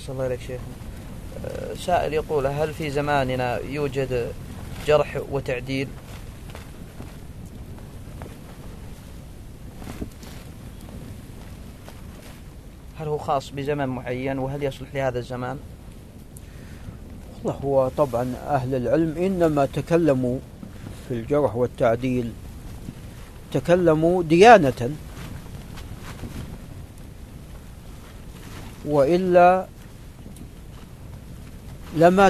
أحسن الله إليك شيخ. سائل يقول: هل في زماننا يوجد جرح وتعديل؟ هل هو خاص بزمن معين، وهل يصلح لهذا الزمان؟ والله هو طبعا أهل العلم إنما تكلموا في الجرح والتعديل تكلموا ديانة، وإلا لما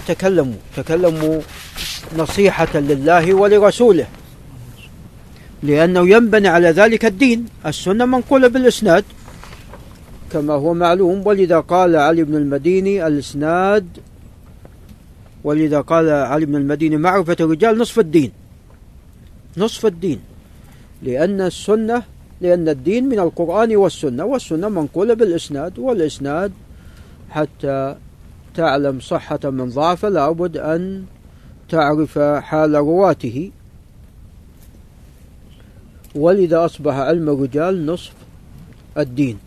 تكلموا نصيحة لله ولرسوله، لأنه ينبني على ذلك الدين. السنة منقولة بالإسناد كما هو معلوم، ولذا قال علي بن المديني الإسناد، ولذا قال علي بن المديني: معرفة الرجال نصف الدين، نصف الدين، لأن الدين من القرآن والسنة، والسنة منقولة بالإسناد، والإسناد حتى تعلم صحة من ضعف لابد أن تعرف حال رواته، ولذا أصبح علم الرجال نصف الدين.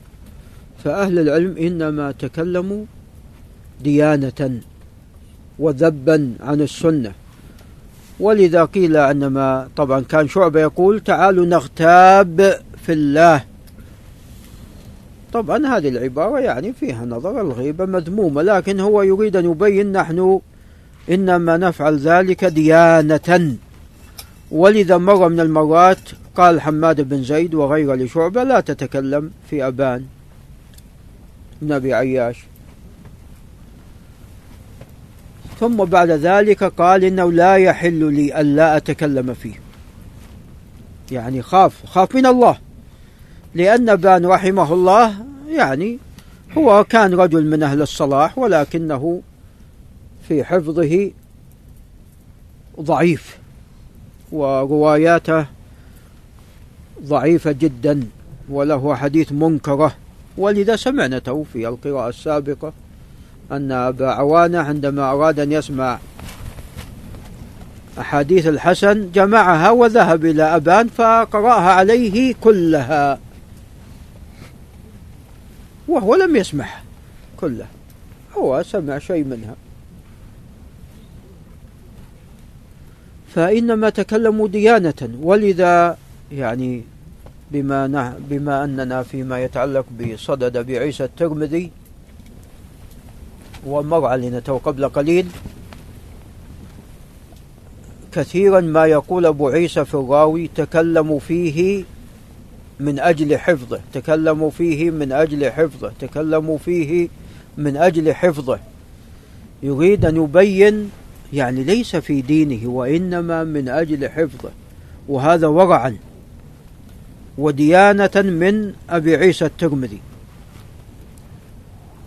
فأهل العلم إنما تكلموا ديانة وذبا عن السنة، ولذا قيل أنما طبعا كان شعبة يقول: تعالوا نغتاب في الله. طبعا هذه العبارة يعني فيها نظر، الغيبة مذمومة، لكن هو يريد أن يبين نحن إنما نفعل ذلك ديانة. ولذا مرة من المرات قال حماد بن زيد وغيره لشعبة: لا تتكلم في أبان بن أبي عياش. ثم بعد ذلك قال: إنه لا يحل لي ألا أتكلم فيه، يعني خاف من الله، لأن أبان رحمه الله يعني هو كان رجل من أهل الصلاح، ولكنه في حفظه ضعيف، ورواياته ضعيفة جدا، وله حديث منكرة. ولذا سمعنته في القراءة السابقة أن أبا عوانة عندما أراد أن يسمع أحاديث الحسن جمعها وذهب إلى أبان فقرأها عليه كلها، وهو لم يسمعها كلها، هو سمع شيء منها. فإنما تكلموا ديانة. ولذا يعني بما أننا فيما يتعلق بصدد أبي عيسى الترمذي ومر علينا قبل قليل، كثيرا ما يقول أبو عيسى في الراوي: تكلموا فيه من أجل حفظه، تكلموا فيه من أجل حفظه، تكلموا فيه من أجل حفظه. يريد أن يبين يعني ليس في دينه، وإنما من أجل حفظه، وهذا ورعا وديانة من أبي عيسى الترمذي.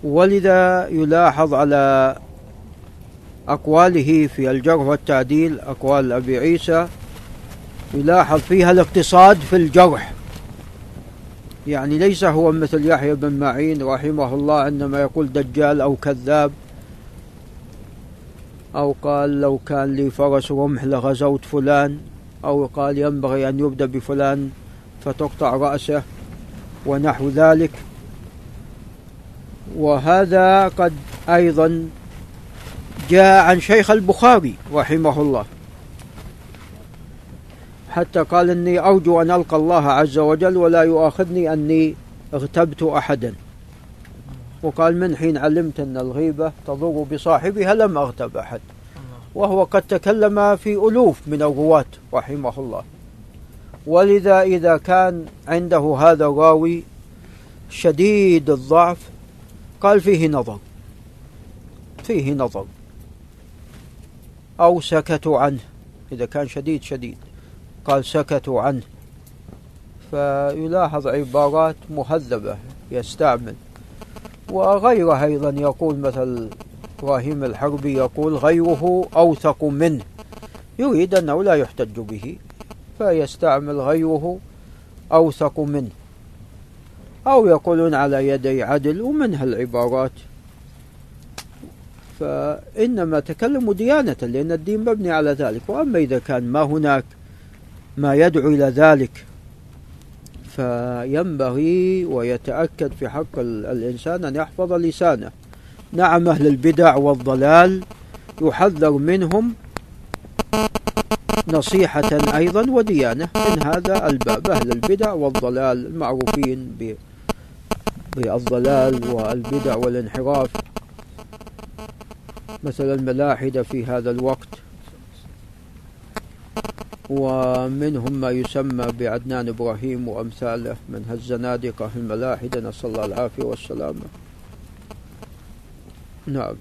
ولذا يلاحظ على أقواله في الجرح والتعديل، أقوال أبي عيسى يلاحظ فيها الاقتصاد في الجرح، يعني ليس هو مثل يحيى بن معين رحمه الله عندما يقول دجال أو كذاب، أو قال لو كان لي فرس رمح لغزوت فلان، أو قال ينبغي أن يبدأ بفلان فتقطع رأسه ونحو ذلك. وهذا قد أيضا جاء عن شيخ البخاري رحمه الله، حتى قال: إني أرجو أن ألقى الله عز وجل ولا يؤاخذني أني اغتبت أحدا. وقال: من حين علمت أن الغيبة تضر بصاحبها لم أغتب أحد. وهو قد تكلم في ألوف من الرواة رحمه الله. ولذا إذا كان عنده هذا الراوي شديد الضعف قال فيه نظر، أو سكتوا عنه، إذا كان شديد قال سكتوا عنه. فيلاحظ عبارات مهذبة يستعمل. وغيره أيضا يقول، مثل إبراهيم الحربي يقول: غيره أوثق منه، يريد أنه لا يحتج به فيستعمل غيره أوثق منه، أو يقولون على يدي عدل، ومنها العبارات. فإنما تكلموا ديانة، لأن الدين مبني على ذلك. وأما إذا كان ما هناك ما يدعو إلى ذلك فينبغي ويتأكد في حق الإنسان أن يحفظ لسانه، نعم أهل البدع والضلال يحذر منهم نصيحة أيضا وديانة من هذا الباب. أهل البدع والضلال المعروفين بالضلال والبدع والانحراف، مثل الملاحدة في هذا الوقت، ومنهم ما يسمى بعدنان إبراهيم وأمثاله من الزنادقة الملاحدة، نسأل الله العافية والسلامة. نعم.